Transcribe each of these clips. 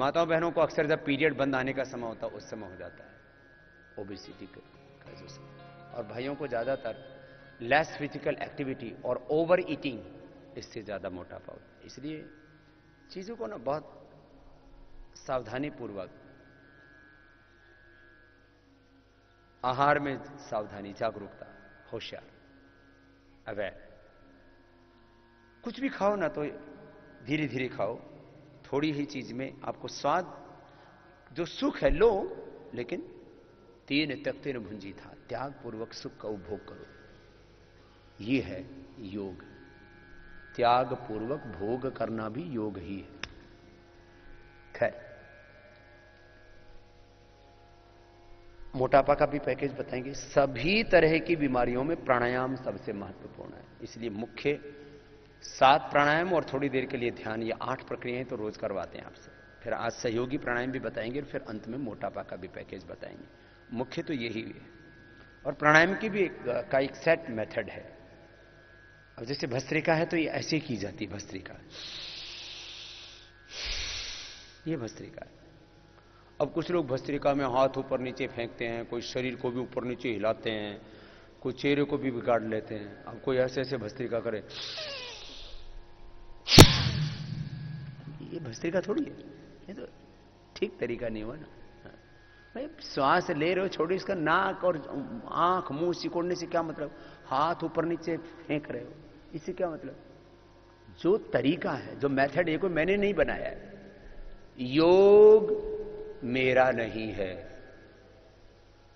माताओं बहनों को अक्सर जब पीरियड बंद आने का समय होता है उस समय हो जाता है ओबेसिटी का जो समय। और भाइयों को ज्यादातर लेस फिजिकल एक्टिविटी और ओवर ईटिंग, इससे ज्यादा मोटापा होता है। इसलिए चीजों को ना बहुत सावधानी पूर्वक, आहार में सावधानी, जागरूकता, होशियार, अवेयर। कुछ भी खाओ ना तो धीरे धीरे खाओ, थोड़ी ही चीज में आपको स्वाद, जो सुख है लो, लेकिन तीन त्यक्ते न भुंजी था, त्याग पूर्वक सुख का उपभोग करो। ये है योग। त्याग पूर्वक भोग करना भी योग ही है। खैर, मोटापा का भी पैकेज बताएंगे। सभी तरह की बीमारियों में प्राणायाम सबसे महत्वपूर्ण है, इसलिए मुख्य 7 प्राणायाम और थोड़ी देर के लिए ध्यान, ये 8 प्रक्रियाएं तो रोज करवाते हैं आपसे। फिर आज सहयोगी प्राणायाम भी बताएंगे और फिर अंत में मोटापा का भी पैकेज बताएंगे। मुख्य तो यही है। और प्राणायाम की भी एक सेट मेथड है। अब जैसे भस्त्रिका है तो ये ऐसे की जाती है, भस्त्रिका, ये भस्त्रिका है। अब कुछ लोग भस्त्रिका में हाथ ऊपर नीचे फेंकते हैं, कोई शरीर को भी ऊपर नीचे हिलाते हैं, कोई चेहरे को भी बिगाड़ लेते हैं। अब कोई ऐसे ऐसे भस्त्रिका करे, ये भस्त्रिका थोड़ी है, ये तो ठीक तरीका नहीं हुआ ना। भाई श्वास ले रहे हो, छोड़ो इसका। नाक और आंख मुंह सिकोड़ने से क्या मतलब? हाथ ऊपर नीचे फेंक रहे हो, इससे क्या मतलब? जो तरीका है, जो मेथड, ये कोई मैंने नहीं बनाया है। योग मेरा नहीं है,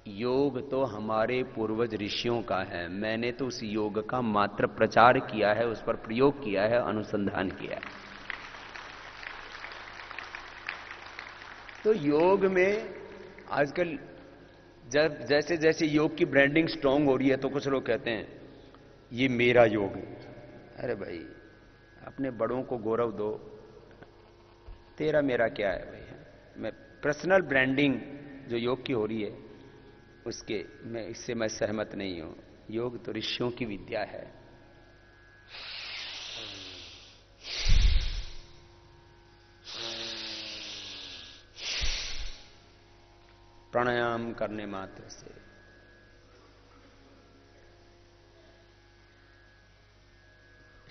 योग तो हमारे पूर्वज ऋषियों का है। मैंने तो उस योग का मात्र प्रचार किया है, उस पर प्रयोग किया है, अनुसंधान किया है। तो योग में आजकल जब जैसे जैसे योग की ब्रांडिंग स्ट्रांग हो रही है तो कुछ लोग कहते हैं ये मेरा योग है। अरे भाई, अपने बड़ों को गौरव दो, तेरा मेरा क्या है भाई? मैं पर्सनल ब्रांडिंग जो योग की हो रही है उसके इससे मैं सहमत नहीं हूं। योग तो ऋषियों की विद्या है। प्राणायाम करने मात्र से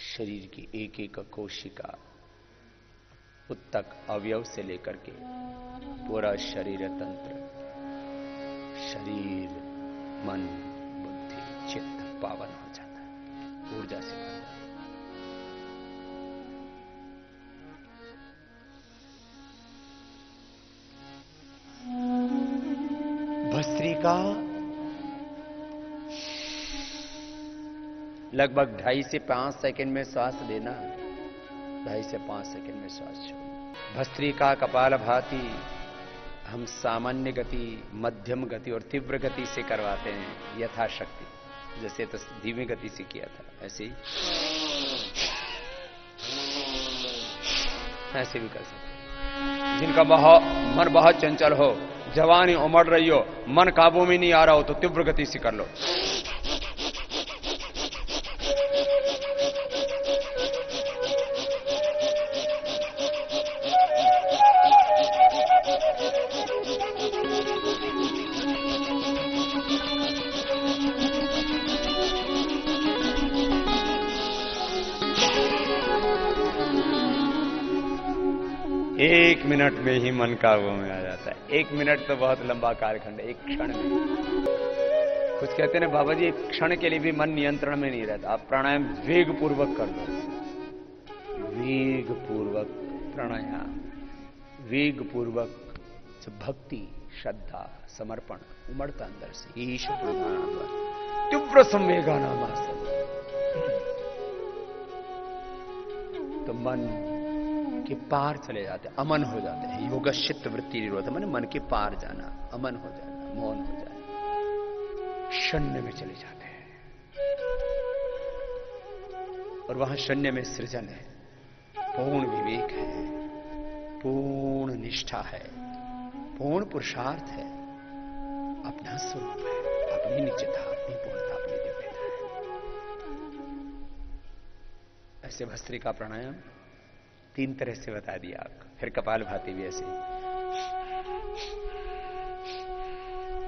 शरीर की एक एक कोशिका, उत्तक अवयव से लेकर के पूरा शरीर तंत्र, शरीर, मन, बुद्धि, चित्त पावन हो जाता है, ऊर्जा से भर जाता है। भस्त्रिका लगभग 2.5 से 5 सेकंड में श्वास लेना, 2.5 से 5 सेकंड में श्वास छोड़ना। भस्त्रिका कपालभाति हम सामान्य गति, मध्यम गति और तीव्र गति से करवाते हैं, यथाशक्ति। जैसे तो धीमी गति से किया था, ऐसे ही ऐसे भी कर सकते। जिनका मन बहुत चंचल हो, जवानी उमड़ रही हो, मन काबू में नहीं आ रहा हो, तो तीव्र गति से कर लो। एक मिनट में ही मन काबू में आ जाता है। 1 मिनट तो बहुत लंबा कालखंड है, एक क्षण में। कुछ कहते हैं ना बाबा जी, एक क्षण के लिए भी मन नियंत्रण में नहीं रहता। आप प्राणायाम वेग पूर्वक कर लो, वेग पूर्वक प्राणायाम, वेग पूर्वक भक्ति, श्रद्धा, समर्पण उमड़ता अंदर से। ईश तीव्र संवेगा नाम आसन, तो मन के पार चले जाते हैं, अमन हो जाते हैं। योगश्चित्त वृत्ति निरोध, मैंने मन के पार जाना, अमन हो जाना, मौन हो जाना, शून्य में चले जाते हैं। और वहां शून्य में सृजन है, पूर्ण विवेक है, पूर्ण निष्ठा है, पूर्ण पुरुषार्थ है, अपना स्वरूप है, अपनी नित्यता, अपनी पूर्णता, अपनी दिव्यता है। ऐसे भस्त्रिका प्राणायाम 3 तरह से बता दिया आपको। फिर कपालभाति भी ऐसे,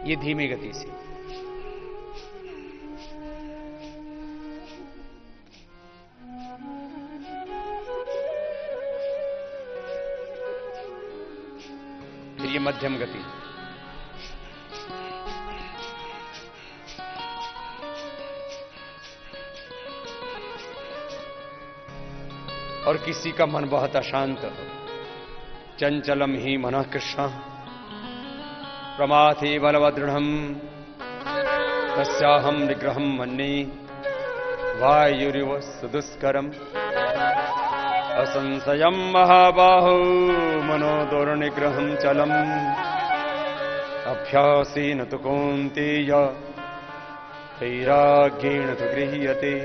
ये धीमी गति से। फिर ये मध्यम गति। और किसी का मन बहुत अशांत हो, चंचलम ही मनः कृष्ण प्रमाथि बलवदृढ़ तस्याहम निग्रहम मन्ये वायुरिव सुदुष्करम असंशयम महाबाहो मनोदुर्निग्रहम चलम अभ्यासेन तु कौन्तेय वैराग्येण तु गृह्यते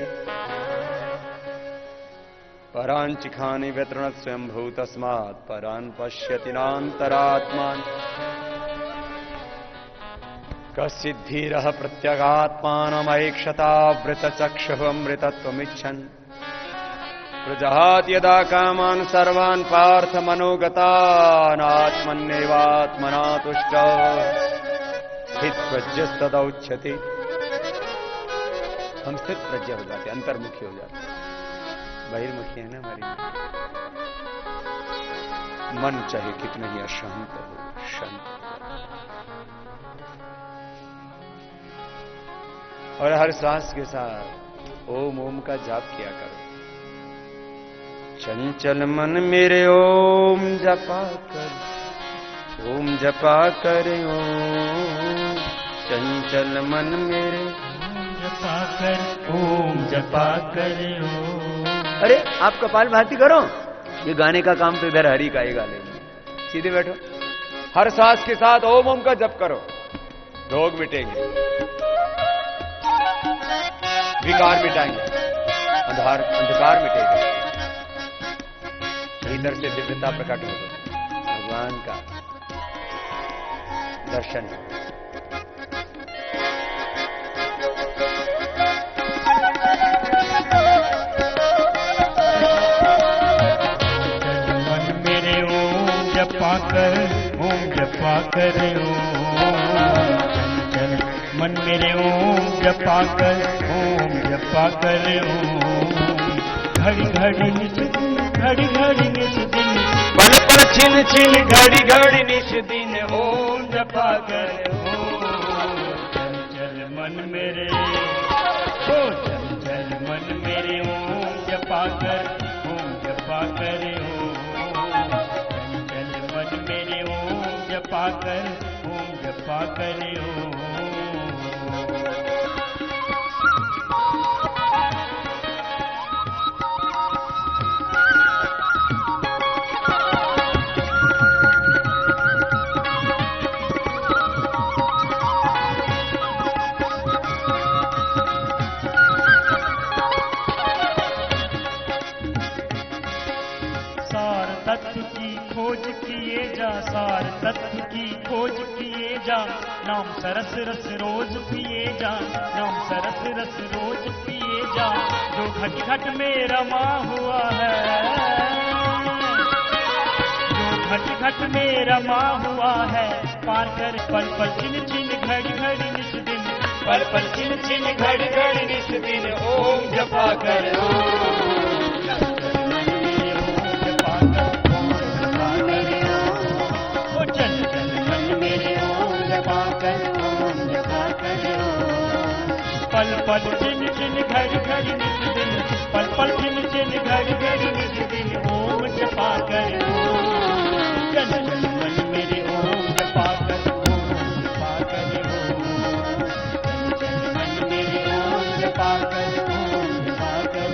परांचिखानि व्यतृण स्वयंभू तस्मात् परान् पश्यति नान्तरात्मान् कश्चिद्धीरः प्रत्यगात्मानमैक्षतावृतचक्षुः अमृतत्वमिच्छन् प्रजहाति यदा कामान् सर्वान् पार्थमनोगतान् आत्मन्येवात्मना तुष्टः स्थितप्रज्ञस्तदा उच्यते। हम स्थित प्रज्ञ हो जाते, अंतर्मुखी हो जाते। बहिर्मुखी है ना हमारी मन, चाहे कितना ही अशांत हो, शांत। और हर सांस के साथ ओम ओम का जाप किया करो। चंचल मन मेरे ओम जपा कर, ओम जपा कर ओम। चंचल मन मेरे ओम जपा कर, ओम जपा कर ओम। अरे आप कपालभाति करो, ये गाने का काम तो इधर हरि का ही गा लेंगे। सीधे बैठो, हर सांस के साथ ओम ओम का जप करो, रोग मिटेंगे, विकार मिटाएंगे, अंधकार मिटेगा, भीतर से दिव्यता प्रकट होगी, भगवान का दर्शन है। पाकर ओम जपा कर चंचल मन मेरे ओम जपा कर, ओम जपा कर घड़ी घड़ी निश दिन, घड़ी घड़ी निश दिन, पल पल छिन छिन घड़ी घड़ी निश दिन ओम जपा कर चंचल मन मेरे, ओ चंचल मन मेरे ओम जपा कर, ओम जपा कर मेरे ओम जपा कर, ओम जपा कर सार तत्व की खोज किए जा, सार तत्व की खोज किए जा, नाम सरस रस रोज पिए जा, नाम सरस रस रोज पिए जा, जो घट घट में रमा हुआ है, जो घट घट में रमा हुआ है, पार कर पल पल छिन छिन घड़ी घड़ी निश दिन, पल पल छिन छिन घड़ी घड़ी निश दिन ओम जपा कर पल पल छिन छिन घड़ी घड़ी निश दिन, पल पल छिन छिन घड़ी घड़ी निश दिन ओम जपा कर चंचल मन मेरे ओम जपा कर, ओम जपा कर चंचल मन मेरे ओम जपा कर, ओम जपा कर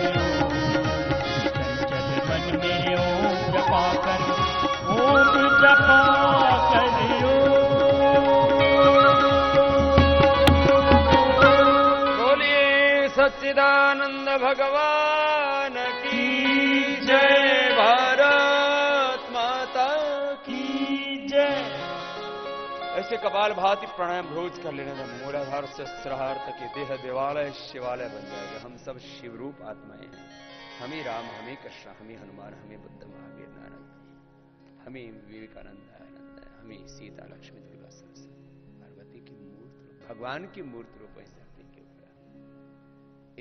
चंचल मन मेरे ओम जपा कर, ओम जपा कर सच्चिदानंद भगवान की जय, भारत माता की जय। ऐसे कपालभाति प्राणायाम रोज कर लेने से मूलाधार से सहस्रार तक देह देवालय शिवालय बन जाएगा। हम सब शिवरूप आत्माएं हैं। हमें राम, हमें कृष्ण, हमें हनुमान, हमें बुद्ध, महावीर, नारद, हमें विवेकानंद, आनंद, हमें सीता, लक्ष्मी, दुर्गा, सरस्वती, पार्वती की मूर्त रूप, भगवान की मूर्त रूप इस धरती के ऊपर।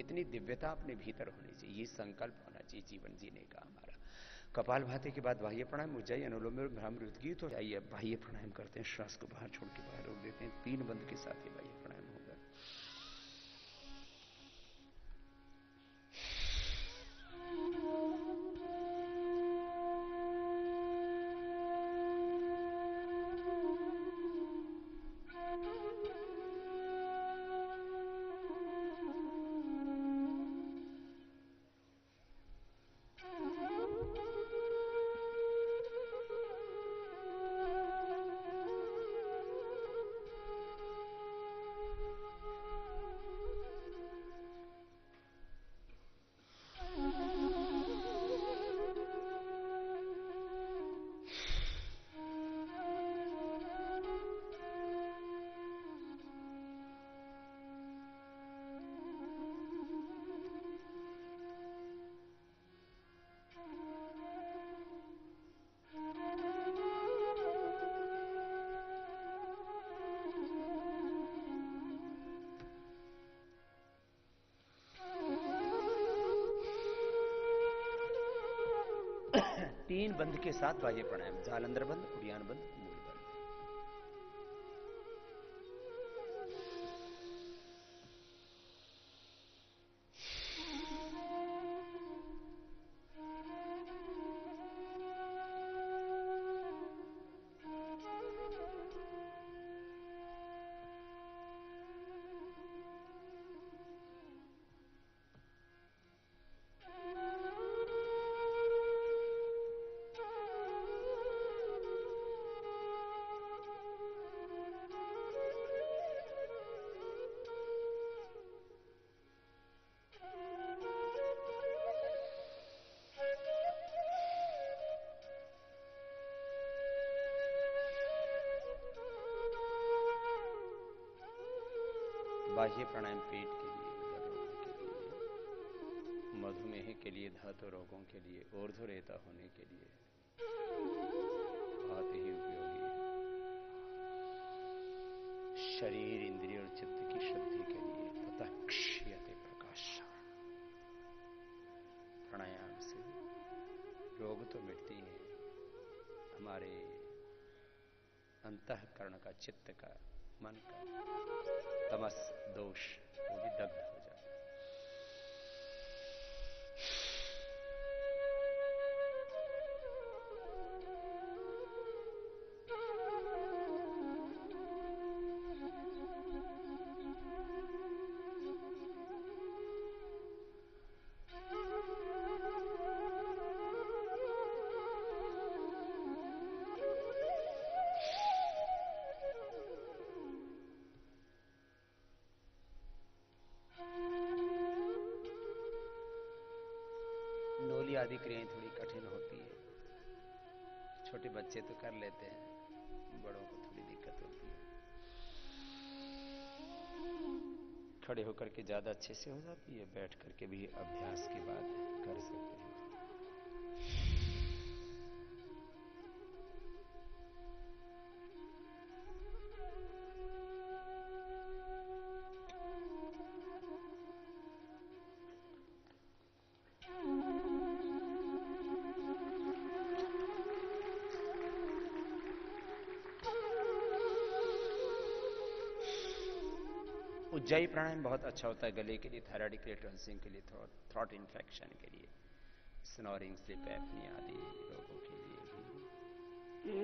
इतनी दिव्यता अपने भीतर होनी चाहिए, ये संकल्प होना चाहिए जीवन जीने का हमारा। कपाल भाती के बाद बाह्य प्राणायाम, उज्जाई, अनुलोम विलोम, भ्रामरी, उद्गीत हो जाइए। अब बाह्य प्राणायाम करते हैं, श्वास को बाहर छोड़ के बाहर रोक देते हैं। 3 बंद के साथ ही बाह्य प्राणायाम होगा। तीन बंद के साथ बाह्य प्राणायाम, जालंधर बंद, उड़ियान बंद, मूल बंद। बाह्य प्राणायाम पेट के लिए, उदर रोगों के लिए, मधुमेह के लिए, धातु रोगों के लिए, ऊर्ध्वरेता होने के लिए बहुत ही उपयोगी है। शरीर, इंद्रिय और चित्त की शुद्धि के लिए ततः क्षीयते प्रकाश। प्राणायाम से रोग तो मिटती है, हमारे अंतःकरण का, चित्त का, मन का तमस दोष वो भी दग्ध हो जाता है। नोली आदि क्रियाएं थोड़ी कठिन होती है, छोटे बच्चे तो कर लेते हैं, बड़ों को थोड़ी दिक्कत होती है। खड़े होकर के ज्यादा अच्छे से हो जाती है, बैठ करके भी अभ्यास के बाद कर सकते हैं। उज्जाई प्राणायाम बहुत अच्छा होता है गले के लिए, थायराइड के लिए, टॉन्सिल के लिए, थ्रॉट इन्फेक्शन के लिए, स्नोरिंग, स्लीप एपनिया आदि रोगों के लिए भी।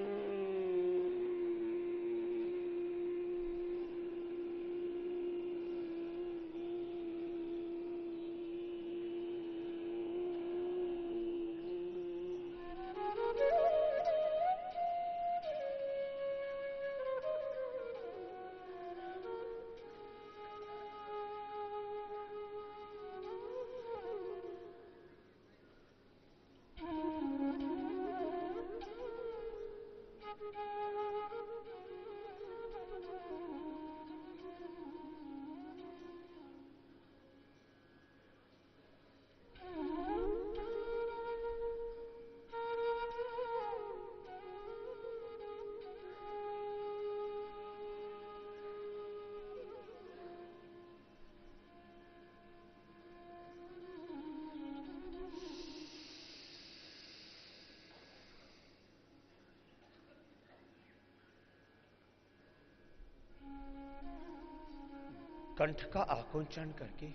कंठ का आकुंचन करके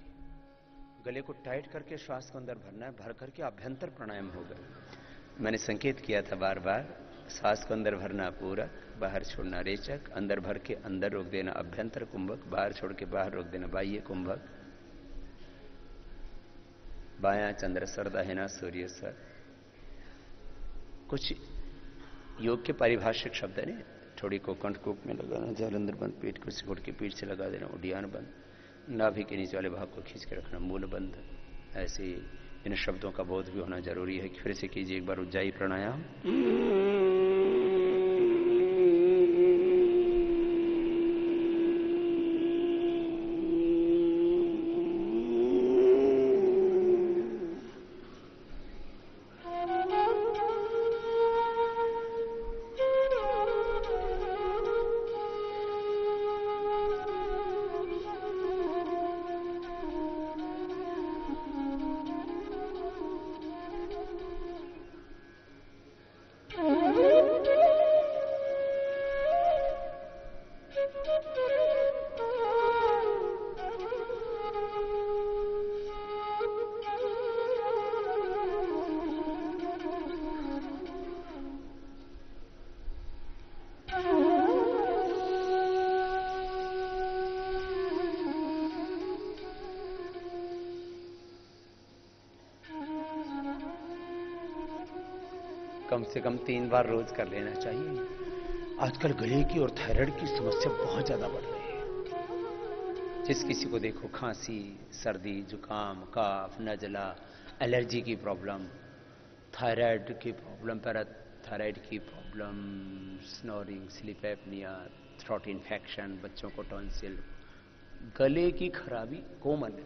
गले को टाइट करके श्वास को अंदर भरना है, भर करके अभ्यंतर प्राणायाम होगा। मैंने संकेत किया था बार बार, श्वास को अंदर भरना पूरक, बाहर छोड़ना रेचक, अंदर भर के अंदर रोक देना अभ्यंतर कुंभक, बाहर छोड़ के बाहर रोक देना बाह्य कुंभक। बायां चंद्र सर, दाहिना सूर्य सर। कुछ योग के पारिभाषिक शब्द है, थोड़ी को कंठ कूप में लगाना, जालंधर बंद, पीठ को सिकुड़ के पीठ से लगा देना, उड्डयन बंद, नाभि के नीचे वाले भाग को खींच के रखना, मूल बंद। ऐसे इन शब्दों का बोध भी होना जरूरी है। फिर से कीजिए एक बार उज्जाई प्राणायाम। कम से कम 3 बार रोज कर लेना चाहिए। आजकल गले की और थायराइड की समस्या बहुत ज्यादा बढ़ रही है। जिस किसी को देखो खांसी, सर्दी, जुकाम, काफ, नजला, एलर्जी की प्रॉब्लम, थायराइड की प्रॉब्लम, पैराथायराइड की problem, snoring, sleep apnoea, throat infection, बच्चों को टॉन्सिल, गले की खराबी कॉमन है।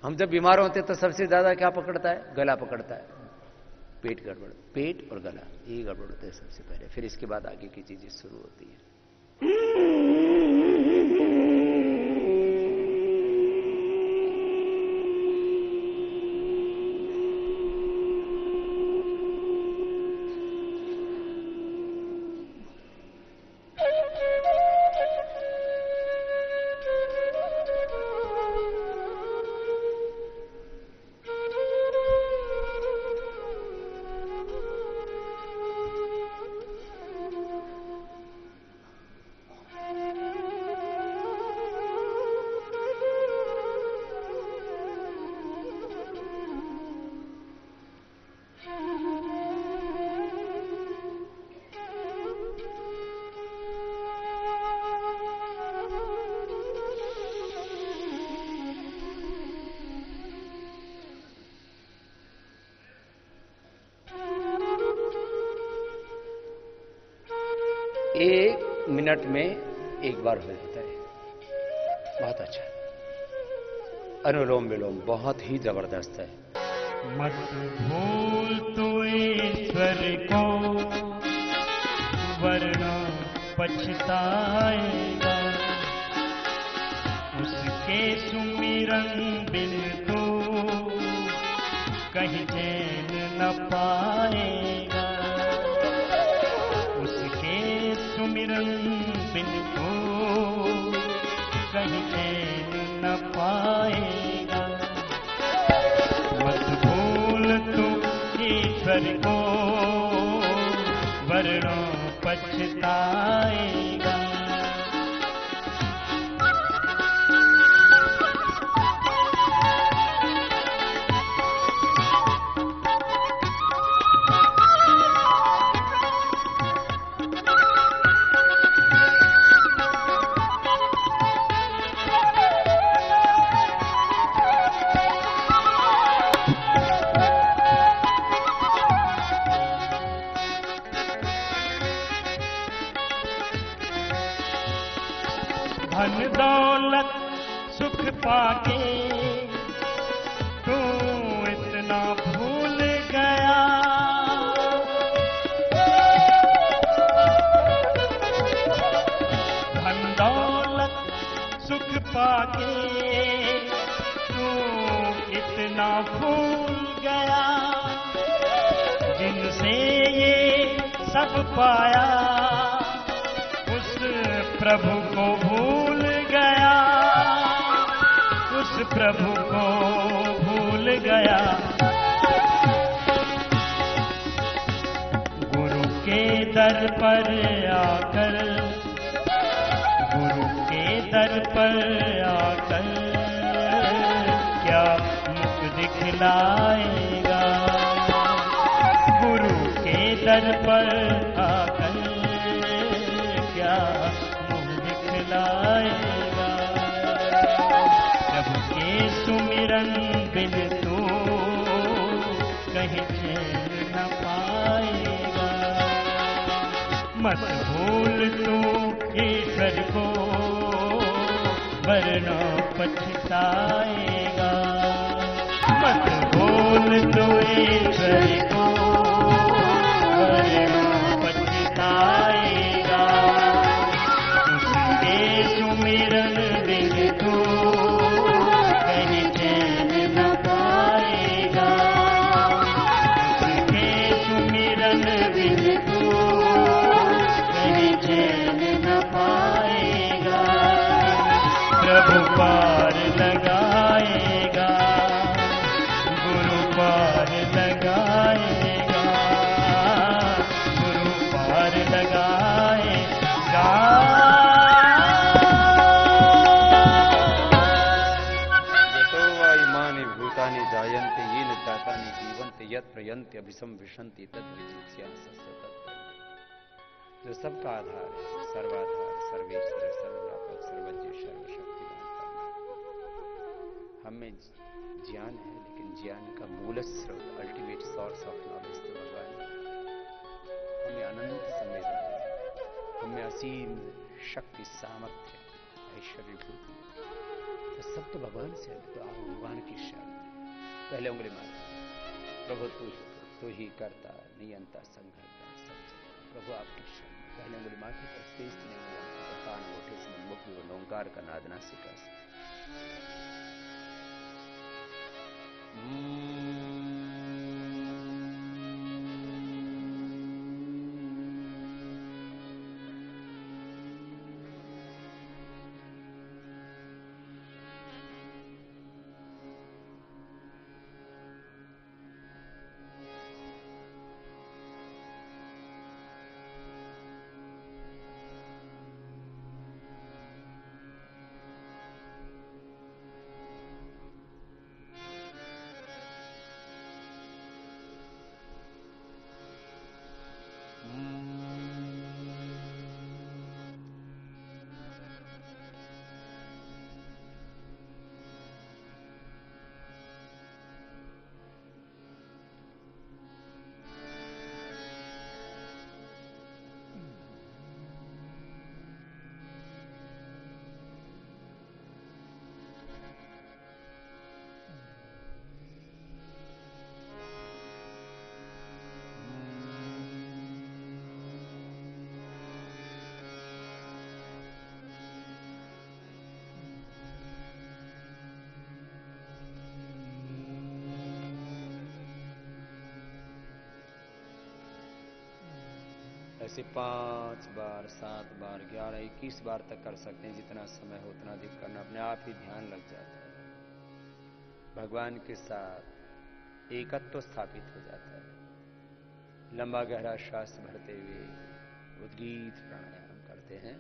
हम जब बीमार होते हैं तो सबसे ज्यादा क्या पकड़ता है? गला पकड़ता है। पेट गड़बड़, पेट और गला ये गड़बड़ होते हैं सबसे पहले, फिर इसके बाद आगे की चीजें शुरू होती है। एक मिनट में एक बार हो जाता है, बहुत अच्छा। अनुलोम विलोम बहुत ही जबरदस्त है। मत भूल तू ईश्वर को, वरना पछताएगा। उसके सुमिरन बिन तो कहीं चैन न पाएगा। उसके सुमिरन बिन तो कहीं चैन न पाएगा। मत भूल तू ईश्वर को, वरना पछताएगा। धन दौलत सुख पाके तू इतना भूल गया। धन दौलत सुख पाके तू इतना भूल गया। जिनसे ये सब पाया प्रभु को भूल गया। प्रभु को भूल गया। गुरु के दर पर आकर, गुरु के दर पर आकर क्या मुख दिखलाएगा। गुरु के दर पर आकर क्या मुख दिखलाएगा। प्रभु के सुमिरन बिन तू कहीं चैन न पाएगा। मत भूल तू ईश्वर को वरना पछताएगा। मत भूल तू ईश्वर को वरना पछताएगा। उसके सुमिरन बिन तू कहीं चैन न पाएगा। उसके सुमिरन बिन तू कहीं चैन न पाएगा। प्रभु पार लगाएगा, गुरु पार लगाएगा, गुरु पार लगाएगा। यतो वा इमानि भूतानि जायन्ते येन जातानि जीवन्ते यत् प्रयन्ते अभिसं विशन्ति तद् विजिज्ञासस्य तत्त्वम्। जो सबका आधार है, सर्वाधार, सर्वेश्वर, सर्वव्यापक, सर्वज्ञ, सर्वशक्तिमान परमात्मा। हमें ज्ञान है, लेकिन ज्ञान का मूल स्रोत, अल्टीमेट सोर्स ऑफ नॉलेज तो भगवान है। हमें अनंत संवेदना है, हमें असीम शक्ति, सामर्थ्य, ऐश्वर्य भूति, तो सब तो भगवान से है। तो आप भगवान की शरण पहले उंगली मारते, प्रभु तू ही करता, नियंता, संघर्ता, सब। प्रभु आपकी शरण पहले उंगली मारते, पर तेज नहीं हो, कान मोटे से मुख में ओंकार का नादना सिखा। ऐसे 5 बार, 7 बार, 11, 21 बार तक कर सकते हैं। जितना समय हो उतना अधिक करना, अपने आप ही ध्यान लग जाता है। भगवान के साथ एकत्व स्थापित हो जाता है। लंबा गहरा श्वास भरते हुए उद्गीत प्राणायाम करते हैं।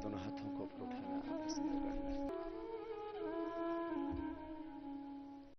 दोनों हाथों को ऊपर उठाना,